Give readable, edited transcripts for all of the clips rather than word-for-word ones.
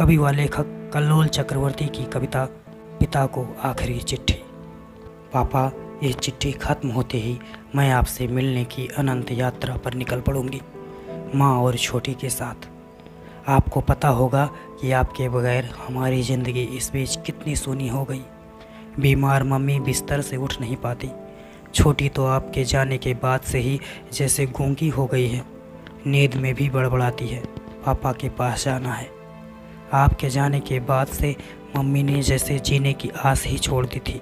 कवि व लेखक कल्लोल चक्रवर्ती की कविता पिता को आखिरी चिट्ठी। पापा, ये चिट्ठी खत्म होते ही मैं आपसे मिलने की अनंत यात्रा पर निकल पड़ूंगी, माँ और छोटी के साथ। आपको पता होगा कि आपके बगैर हमारी ज़िंदगी इस बीच कितनी सूनी हो गई। बीमार मम्मी बिस्तर से उठ नहीं पाती। छोटी तो आपके जाने के बाद से ही जैसे गूंगी हो गई है, नींद में भी बड़बड़ाती है। पापा के पास जाना है। आपके जाने के बाद से मम्मी ने जैसे जीने की आस ही छोड़ दी थी।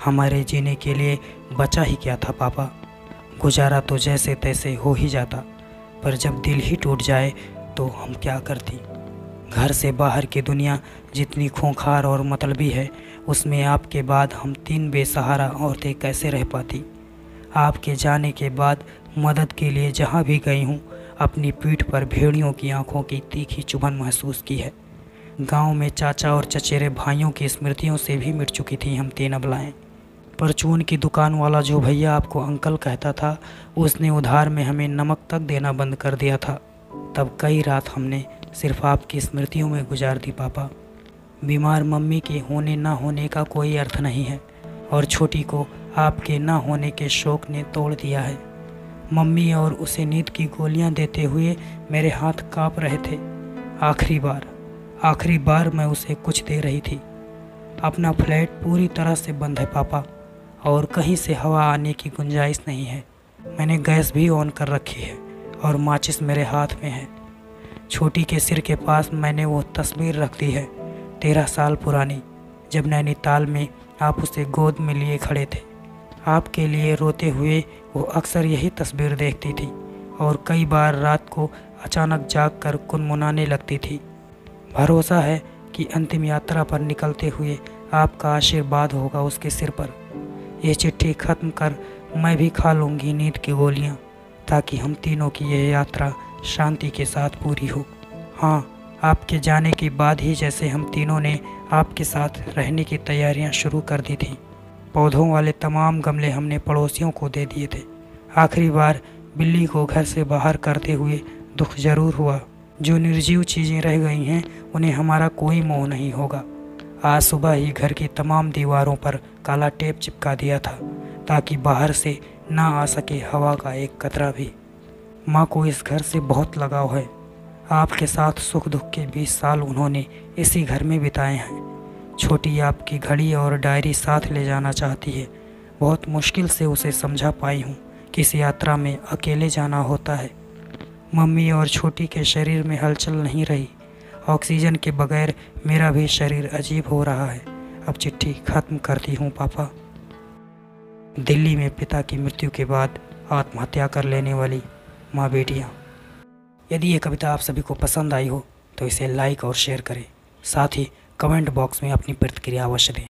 हमारे जीने के लिए बचा ही क्या था पापा। गुजारा तो जैसे तैसे हो ही जाता, पर जब दिल ही टूट जाए तो हम क्या करती। घर से बाहर की दुनिया जितनी खूंखार और मतलबी है, उसमें आपके बाद हम 3 बेसहारा औरतें कैसे रह पाती। आपके जाने के बाद मदद के लिए जहाँ भी गई हूँ, अपनी पीठ पर भेड़ियों की आंखों की तीखी चुभन महसूस की है। गांव में चाचा और चचेरे भाइयों की स्मृतियों से भी मिट चुकी थी हम 3 अबलाएँ। परचून की दुकान वाला जो भैया आपको अंकल कहता था, उसने उधार में हमें नमक तक देना बंद कर दिया था। तब कई रात हमने सिर्फ आपकी स्मृतियों में गुजार दी पापा। बीमार मम्मी के होने ना होने का कोई अर्थ नहीं है, और छोटी को आपके ना होने के शौक ने तोड़ दिया है। मम्मी और उसे नींद की गोलियां देते हुए मेरे हाथ कांप रहे थे। आखिरी बार मैं उसे कुछ दे रही थी। अपना फ्लैट पूरी तरह से बंद है पापा, और कहीं से हवा आने की गुंजाइश नहीं है। मैंने गैस भी ऑन कर रखी है और माचिस मेरे हाथ में है। छोटी के सिर के पास मैंने वो तस्वीर रख दी है, 13 साल पुरानी, जब नैनीताल में आप उसे गोद में लिए खड़े थे। आपके लिए रोते हुए वो अक्सर यही तस्वीर देखती थी, और कई बार रात को अचानक जाग कर गुनगुनाने लगती थी। भरोसा है कि अंतिम यात्रा पर निकलते हुए आपका आशीर्वाद होगा उसके सिर पर। ये चिट्ठी ख़त्म कर मैं भी खा लूँगी नींद की गोलियाँ, ताकि हम तीनों की यह यात्रा शांति के साथ पूरी हो। हाँ, आपके जाने के बाद ही जैसे हम तीनों ने आपके साथ रहने की तैयारियां शुरू कर दी थी। पौधों वाले तमाम गमले हमने पड़ोसियों को दे दिए थे। आखिरी बार बिल्ली को घर से बाहर करते हुए दुख जरूर हुआ। जो निर्जीव चीज़ें रह गई हैं, उन्हें हमारा कोई मोह नहीं होगा। आज सुबह ही घर की तमाम दीवारों पर काला टेप चिपका दिया था, ताकि बाहर से ना आ सके हवा का एक कतरा भी। माँ को इस घर से बहुत लगाव है। आपके साथ सुख दुख के 20 साल उन्होंने इसी घर में बिताए हैं। छोटी आपकी घड़ी और डायरी साथ ले जाना चाहती है। बहुत मुश्किल से उसे समझा पाई हूँ कि इस यात्रा में अकेले जाना होता है। मम्मी और छोटी के शरीर में हलचल नहीं रही। ऑक्सीजन के बगैर मेरा भी शरीर अजीब हो रहा है। अब चिट्ठी ख़त्म करती हूँ पापा। दिल्ली में पिता की मृत्यु के बाद आत्महत्या कर लेने वाली माँ बेटियाँ। यदि ये कविता आप सभी को पसंद आई हो तो इसे लाइक और शेयर करें। साथ ही कमेंट बॉक्स में अपनी प्रतिक्रिया अवश्य दें।